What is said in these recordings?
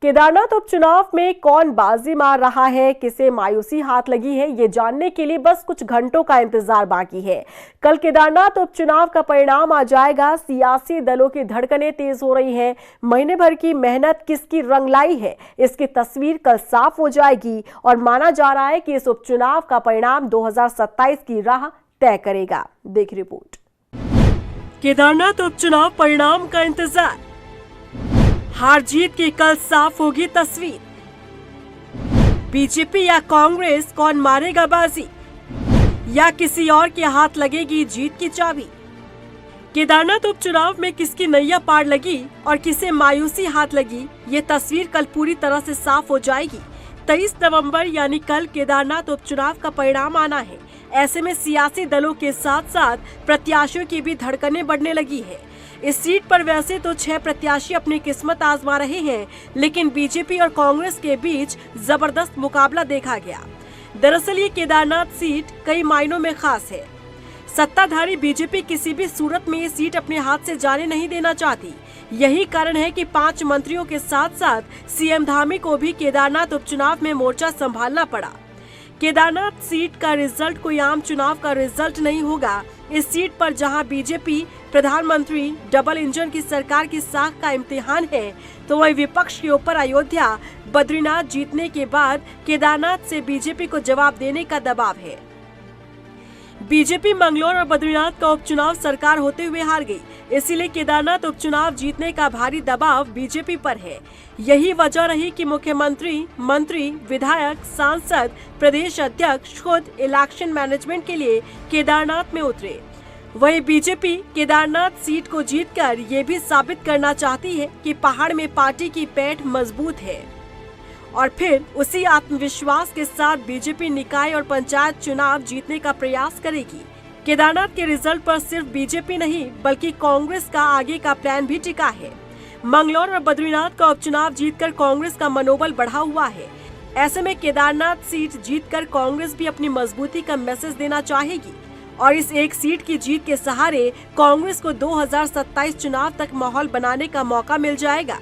केदारनाथ उपचुनाव में कौन बाजी मार रहा है, किसे मायूसी हाथ लगी है, ये जानने के लिए बस कुछ घंटों का इंतजार बाकी है। कल केदारनाथ उपचुनाव का परिणाम आ जाएगा। सियासी दलों की धड़कनें तेज हो रही हैं। महीने भर की मेहनत किसकी रंग लाई है, इसकी तस्वीर कल साफ हो जाएगी और माना जा रहा है कि इस उपचुनाव का परिणाम 2027 की राह तय करेगा। देखिए रिपोर्ट। केदारनाथ उपचुनाव परिणाम का इंतजार, हार जीत की कल साफ होगी तस्वीर। बीजेपी या कांग्रेस, कौन मारेगा बाजी, या किसी और के हाथ लगेगी जीत की चाबी। केदारनाथ उपचुनाव में किसकी नैया पार लगी और किसे मायूसी हाथ लगी, ये तस्वीर कल पूरी तरह से साफ हो जाएगी। 23 नवंबर यानी कल केदारनाथ उपचुनाव का परिणाम आना है। ऐसे में सियासी दलों के साथ साथ प्रत्याशियों की भी धड़कनें बढ़ने लगी है। इस सीट पर वैसे तो 6 प्रत्याशी अपनी किस्मत आजमा रहे हैं, लेकिन बीजेपी और कांग्रेस के बीच जबरदस्त मुकाबला देखा गया। दरअसल ये केदारनाथ सीट कई मायनों में खास है। सत्ताधारी बीजेपी किसी भी सूरत में ये सीट अपने हाथ से जाने नहीं देना चाहती। यही कारण है कि 5 मंत्रियों के साथ साथ सीएम धामी को भी केदारनाथ उपचुनाव में मोर्चा संभालना पड़ा। केदारनाथ सीट का रिजल्ट कोई आम चुनाव का रिजल्ट नहीं होगा। इस सीट पर जहां बीजेपी प्रधानमंत्री डबल इंजन की सरकार की साख का इम्तिहान है, तो वही विपक्ष के ऊपर अयोध्या बद्रीनाथ जीतने के बाद केदारनाथ से बीजेपी को जवाब देने का दबाव है। बीजेपी मंगलौर और बद्रीनाथ का उपचुनाव सरकार होते हुए हार गई, इसीलिए केदारनाथ उपचुनाव जीतने का भारी दबाव बीजेपी पर है। यही वजह रही कि मुख्यमंत्री, मंत्री, विधायक, सांसद, प्रदेश अध्यक्ष खुद इलेक्शन मैनेजमेंट के लिए केदारनाथ में उतरे। वही बीजेपी केदारनाथ सीट को जीतकर ये भी साबित करना चाहती है कि पहाड़ में पार्टी की पैठ मजबूत है, और फिर उसी आत्मविश्वास के साथ बीजेपी निकाय और पंचायत चुनाव जीतने का प्रयास करेगी। केदारनाथ के रिजल्ट पर सिर्फ बीजेपी नहीं बल्कि कांग्रेस का आगे का प्लान भी टिका है। मंगलौर और बद्रीनाथ का उपचुनाव जीतकर कांग्रेस का मनोबल बढ़ा हुआ है। ऐसे में केदारनाथ सीट जीतकर कांग्रेस भी अपनी मजबूती का मैसेज देना चाहेगी और इस एक सीट की जीत के सहारे कांग्रेस को 2027 चुनाव तक माहौल बनाने का मौका मिल जाएगा।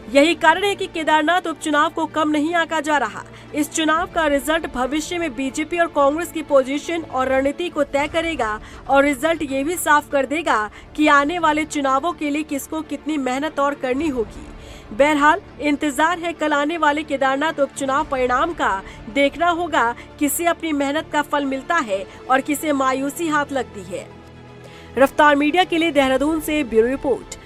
यही कारण है कि केदारनाथ उपचुनाव को कम नहीं आंका जा रहा। इस चुनाव का रिजल्ट भविष्य में बीजेपी और कांग्रेस की पोजीशन और रणनीति को तय करेगा और रिजल्ट ये भी साफ कर देगा कि आने वाले चुनावों के लिए किसको कितनी मेहनत और करनी होगी। बहरहाल इंतजार है कल आने वाले केदारनाथ उपचुनाव परिणाम का। देखना होगा किसे अपनी मेहनत का फल मिलता है और किसे मायूसी हाथ लगती है। रफ्तार मीडिया के लिए देहरादून से ब्यूरो रिपोर्ट।